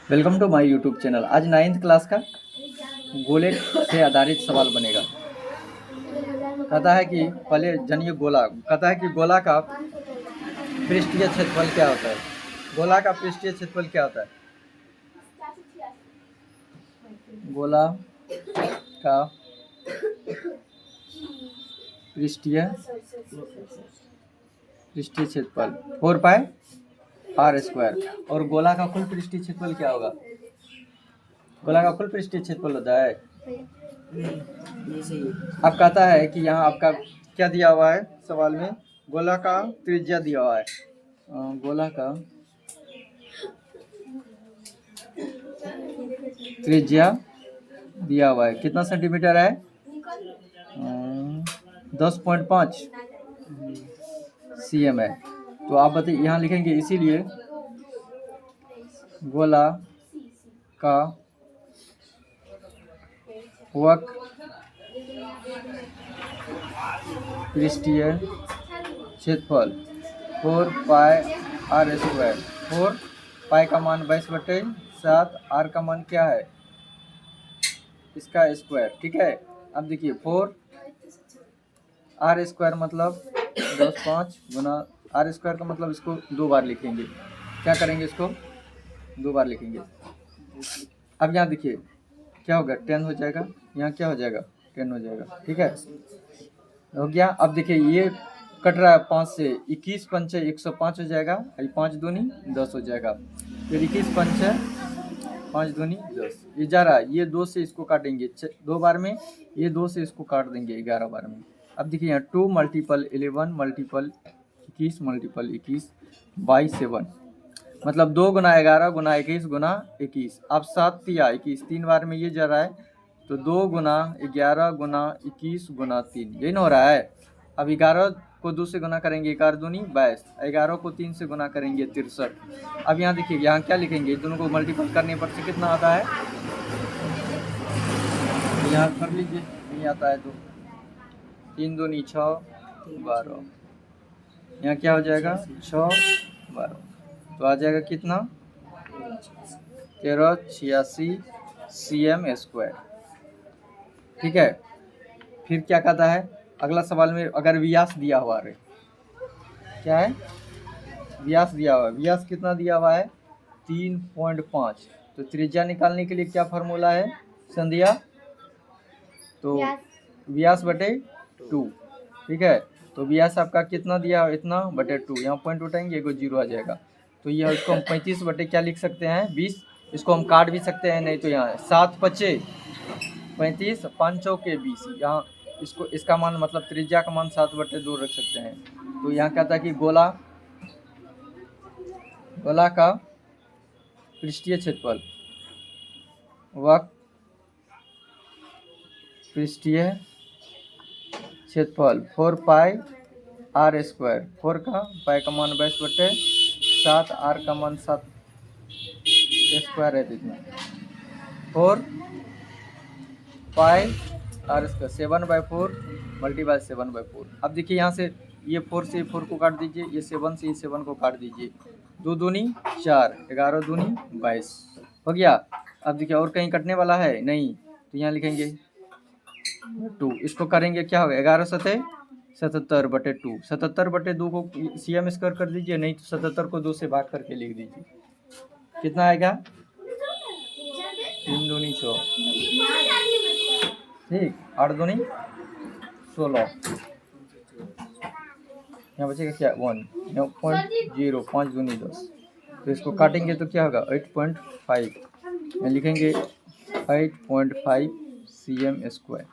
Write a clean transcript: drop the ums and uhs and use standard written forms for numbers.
Welcome to my YouTube channel. आज 9th class का गोले से आधारित सवाल बनेगा। कहता है कि पहले जानिए कहता है कि गोला का पृष्ठीय क्षेत्रफल क्या होता है। गोला का पृष्ठीय क्षेत्रफल क्या होता है? गोला का पृष्ठीय क्षेत्रफल 4 पाई आर स्क्वायर। और गोला का कुल पृष्ठीय क्षेत्रफल क्या होगा? गोला का कुल पृष्ठीय क्षेत्रफल होता है। अब कहता है कि यहाँ आपका क्या दिया हुआ है सवाल में? गोला का त्रिज्या दिया हुआ है। गोला का त्रिज्या दिया हुआ है, कितना सेंटीमीटर है? 10.5 cm है। तो आप बताइए, यहाँ लिखेंगे इसीलिए गोला का वक्र पृष्ठीय क्षेत्रफल 4 पाई आर स्क्वायर। 4 पाई का मान 22/7, आर का मान क्या है? इसका स्क्वायर। ठीक है। अब देखिए 4 आर स्क्वायर मतलब 10.5 गुना आर स्क्वायर का मतलब इसको 2 बार लिखेंगे। क्या करेंगे? इसको 2 बार लिखेंगे। अब यहाँ देखिए क्या होगा, 10 हो जाएगा। यहाँ क्या हो जाएगा? 10 हो जाएगा। ठीक है, हो गया। अब देखिए ये कट रहा है 5 से, 21 पंचे 105 हो जाएगा। 5 दूनी 10 हो जाएगा। फिर 21 पंचे 5 दूनी 10, ये जा रहा है। ये 2 से इसको काटेंगे 2 बार में, ये 2 से इसको काट देंगे 11 बार में। अब देखिए यहाँ 2 × 11 × 21 × 21 बाई 7, मतलब 2 × 11 × 21 × 21। अब 7 तिया 21, 3 बार में ये जा रहा है, तो 2 × 11 × 21 × 3, यही ना हो रहा है। अब 11 को 2 से गुना करेंगे, 11 दूनी 22, 11 को 3 से गुना करेंगे 63। अब यहाँ देखिए यहाँ क्या लिखेंगे, दोनों को मल्टीपल करने पर से कितना आता है? यहाँ कर लीजिए, नहीं आता है तो 3 दूनी 6 12, यहाँ क्या हो जाएगा? 6 12, तो आ जाएगा कितना? 1386 cm²। ठीक है। फिर क्या कहता है अगला सवाल में? अगर व्यास दिया हुआ है, क्या है? व्यास दिया हुआ है। व्यास कितना दिया हुआ है? 3.5। तो त्रिज्या निकालने के लिए क्या फार्मूला है संध्या? तो व्यास बटे 2। ठीक है, तो व्यास आपका कितना दिया है? इतना बटे 2। यहाँ पॉइंट उठाएंगे, एगो 0 आ जाएगा। तो यह इसको हम 35 बटे क्या लिख सकते हैं? 20। इसको हम काट भी सकते हैं, नहीं तो यहाँ 7 × 5 = 35, 5 × 20। यहाँ इसको इसका मान मतलब त्रिज्या का मान 7/2 रख सकते हैं। तो यहाँ कहता है कि गोला का पृष्ठीय क्षेत्रफल वक्र पृष्ठीय क्षेत्रफल 4 पाई आर स्क्वायर। 4 का पाई का मान 22/7, आर का मान 7 स्क्वायर है, इतना 4 पाई आर स्क्वायर 7/4 × 7/4। अब देखिए यहाँ से ये 4 से 4 को काट दीजिए, ये 7 से 7 को काट दीजिए। 2 दूनी 4, 11 दूनी 22 हो गया। अब देखिए और कहीं कटने वाला है नहीं, तो यहाँ लिखेंगे 2। इसको करेंगे क्या होगा? 11 × 7 = 77/2। 77/2 को cm² कर दीजिए, नहीं तो 77 को 2 से भाग करके लिख दीजिए। कितना आएगा? 3 दूनी 6, ठीक, 8 दूनी 16। यहाँ बचेगा क्या? 1। यहाँ 0.0, 5 दूनी 10। तो इसको काटेंगे तो क्या होगा? 8.5। यहाँ लिखेंगे 8.5 cm²।